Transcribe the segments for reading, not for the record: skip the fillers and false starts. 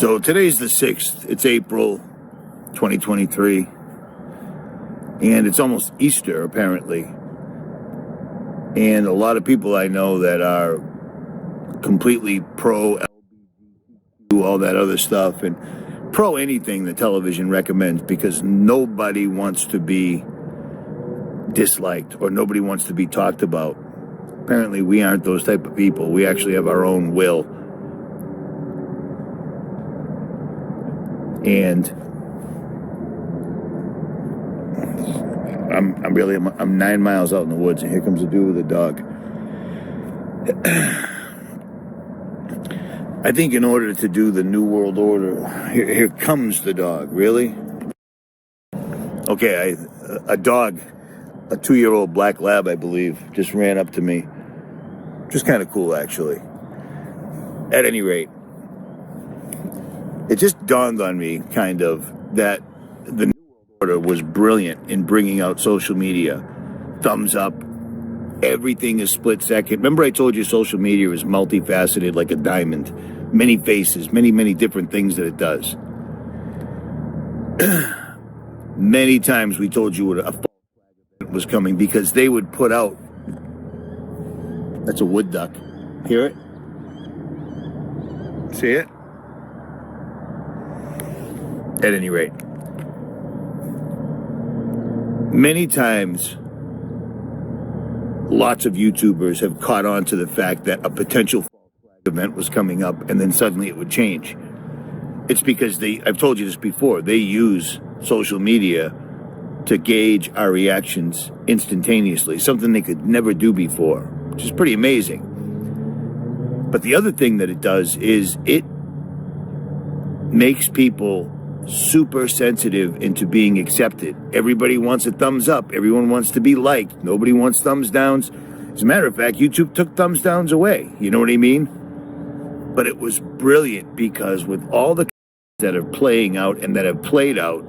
So today's the 6th. It's April 2023. And it's almost Easter, apparently. And a lot of people I know that are completely pro-LGBTQ, all that other stuff, and pro anything the television recommends, because nobody wants to be disliked or nobody wants to be talked about. Apparently, we aren't those type of people. We actually have our own will. And I'm 9 miles out in the woods, and here comes a dude with a dog. I think in order to do the New World Order, here comes the dog. Really? Okay, a dog, a 2-year-old black lab, I believe, just ran up to me. Just kind of cool, actually. At any rate, it just dawned on me, kind of, that the New World Order was brilliant in bringing out social media. Thumbs up. Everything is split second. Remember I told you social media is multifaceted like a diamond. Many faces, many different things that it does. Many times we told you what a false flag event was coming, because they would put out... That's a wood duck. Hear it? See it? At any rate, many times, lots of YouTubers have caught on to the fact that a potential false flag event was coming up, and then suddenly it would change. It's because I've told you this before, they use social media to gauge our reactions instantaneously, something they could never do before, which is pretty amazing. But the other thing that it does is it makes people super sensitive into being accepted. Everybody wants a thumbs up. Everyone wants to be liked. Nobody wants thumbs downs. As a matter of fact, YouTube took thumbs downs away. You know what I mean? But it was brilliant, because with all the that are playing out and that have played out,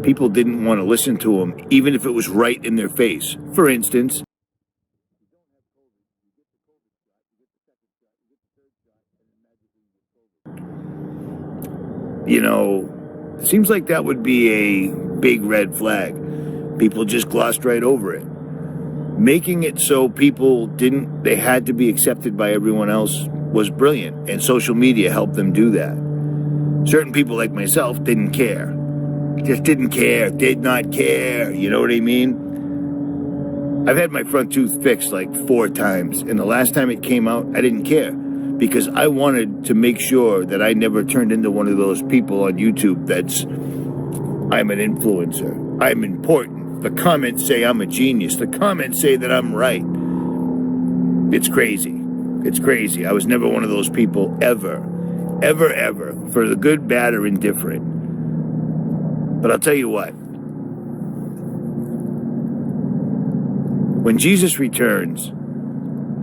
people didn't want to listen to them, even if it was right in their face. For instance, you know, it seems like that would be a big red flag. People just glossed right over it. Making it so people they had to be accepted by everyone else was brilliant, and social media helped them do that. Certain people like myself didn't care. Just didn't care, did not care, you know what I mean? I've had my front tooth fixed like 4 times, and the last time it came out, I didn't care, because I wanted to make sure that I never turned into one of those people on YouTube that's, I'm an influencer, I'm important, the comments say I'm a genius, the comments say that I'm right. It's crazy. It's crazy. I was never one of those people, ever, for the good, bad, or indifferent. But I'll tell you what, when Jesus returns,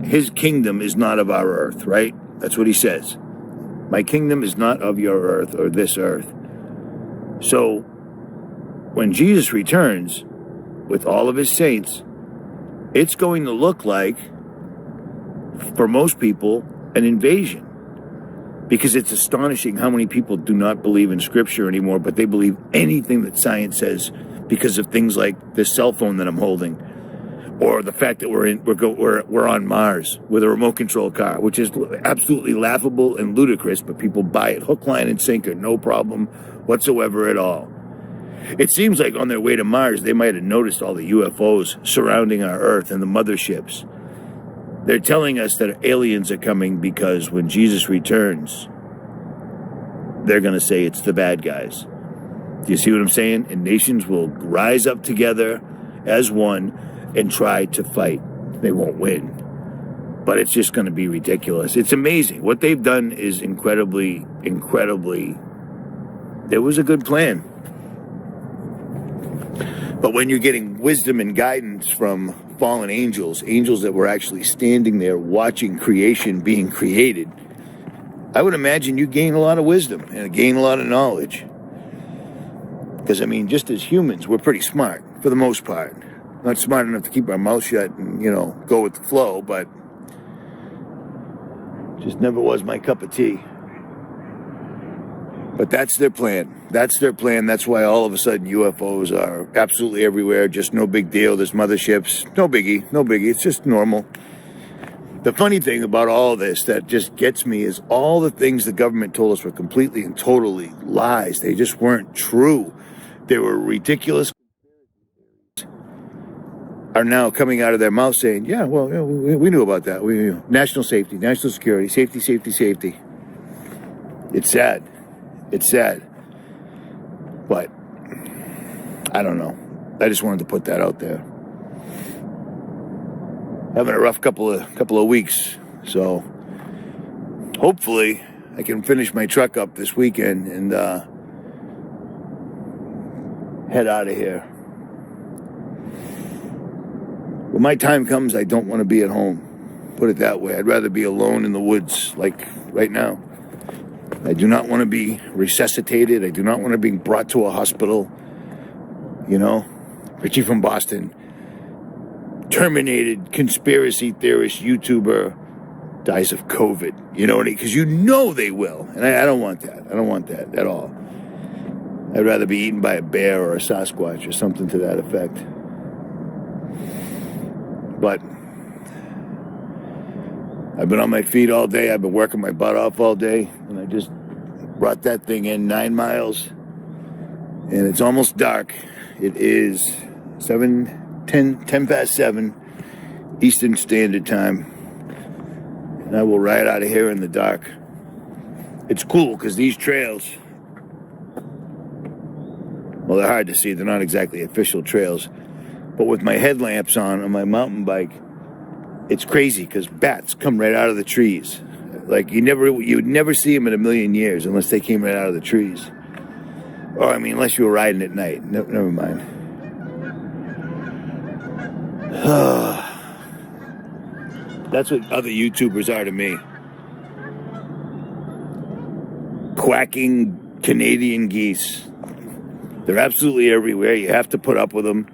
his kingdom is not of our earth, right? That's what he says. My kingdom is not of your earth or this earth. So when Jesus returns with all of his saints, it's going to look like, for most people, an invasion. Because it's astonishing how many people do not believe in Scripture anymore, but they believe anything that science says because of things like this cell phone that I'm holding, or the fact that we're on Mars with a remote control car, which is absolutely laughable and ludicrous, but people buy it hook, line, and sinker, no problem whatsoever at all. It seems like on their way to Mars, they might have noticed all the UFOs surrounding our Earth and the motherships. They're telling us that aliens are coming because when Jesus returns, they're going to say it's the bad guys. Do you see what I'm saying? And nations will rise up together as one and try to fight. They won't win, but it's just going to be ridiculous. It's amazing. What they've done is incredibly... There was a good plan. But when you're getting wisdom and guidance from fallen angels that were actually standing there watching creation being created, I would imagine you gain a lot of wisdom and gain a lot of knowledge. Because, I mean, just as humans, we're pretty smart for the most part. Not smart enough to keep our mouth shut and, go with the flow, but just never was my cup of tea. But that's their plan. That's their plan. That's why all of a sudden UFOs are absolutely everywhere. Just no big deal. There's motherships. No biggie. No biggie. It's just normal. The funny thing about all this that just gets me is all the things the government told us were completely and totally lies. They just weren't true. They were ridiculous. Are now coming out of their mouth saying, yeah, well, we knew about that. We knew. National safety, national security, safety, safety, safety. It's sad. It's sad. But I don't know. I just wanted to put that out there. Having a rough couple of weeks, so hopefully I can finish my truck up this weekend and head out of here. When my time comes, I don't want to be at home. Put it that way. I'd rather be alone in the woods, like right now. I do not want to be resuscitated. I do not want to be brought to a hospital. You know, Richie from Boston, terminated conspiracy theorist YouTuber, dies of COVID. You know what I mean? Because you know they will. And I don't want that. I don't want that at all. I'd rather be eaten by a bear or a Sasquatch or something to that effect. But I've been on my feet all day. I've been working my butt off all day. And I just brought that thing in 9 miles. And it's almost dark. It is 10 past 7 Eastern Standard Time. And I will ride out of here in the dark. It's cool because these trails, well, they're hard to see. They're not exactly official trails. But with my headlamps on my mountain bike, it's crazy because bats come right out of the trees. Like you'd never see them in a million years unless they came right out of the trees. Or I mean, unless you were riding at night. Never mind. That's what other YouTubers are to me. Quacking Canadian geese. They're absolutely everywhere. You have to put up with them.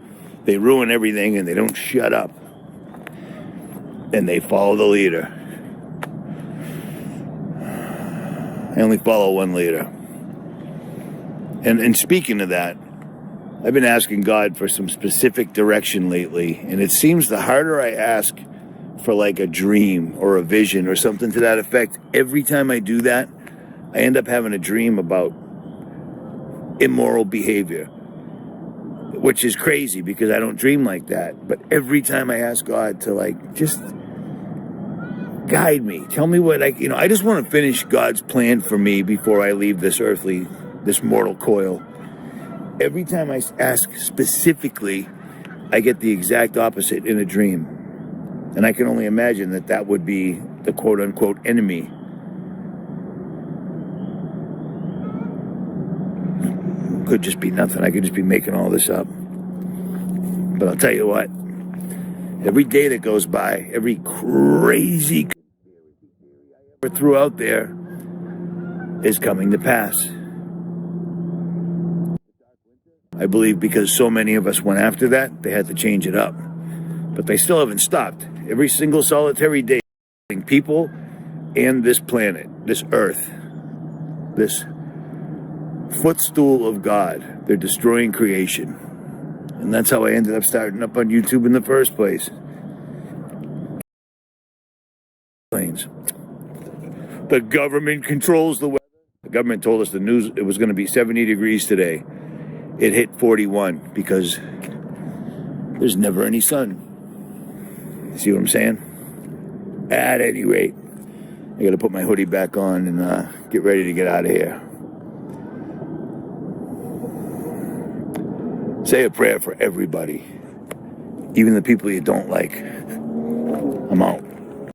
They ruin everything and they don't shut up. And they follow the leader. I only follow one leader. And speaking of that, I've been asking God for some specific direction lately. And it seems the harder I ask for like a dream or a vision or something to that effect, every time I do that, I end up having a dream about immoral behavior. Which is crazy because I don't dream like that. But every time I ask God to like, just guide me. Tell me what I just want to finish God's plan for me before I leave this mortal coil. Every time I ask specifically, I get the exact opposite in a dream. And I can only imagine that would be the quote unquote enemy. Could just be nothing. I could just be making all this up. But I'll tell you what, every day that goes by, every crazy I ever threw out there is coming to pass. I believe because so many of us went after that, they had to change it up. But they still haven't stopped. Every single solitary day, people and this planet, this earth, this footstool of God, they're destroying creation. And that's how I ended up starting up on YouTube in the first place. The government controls the weather. The government told us it was going to be 70 degrees today. It hit 41 because there's never any sun. See what I'm saying? At any rate, I got to put my hoodie back on and get ready to get out of here. Say a prayer for everybody, even the people you don't like. I'm out.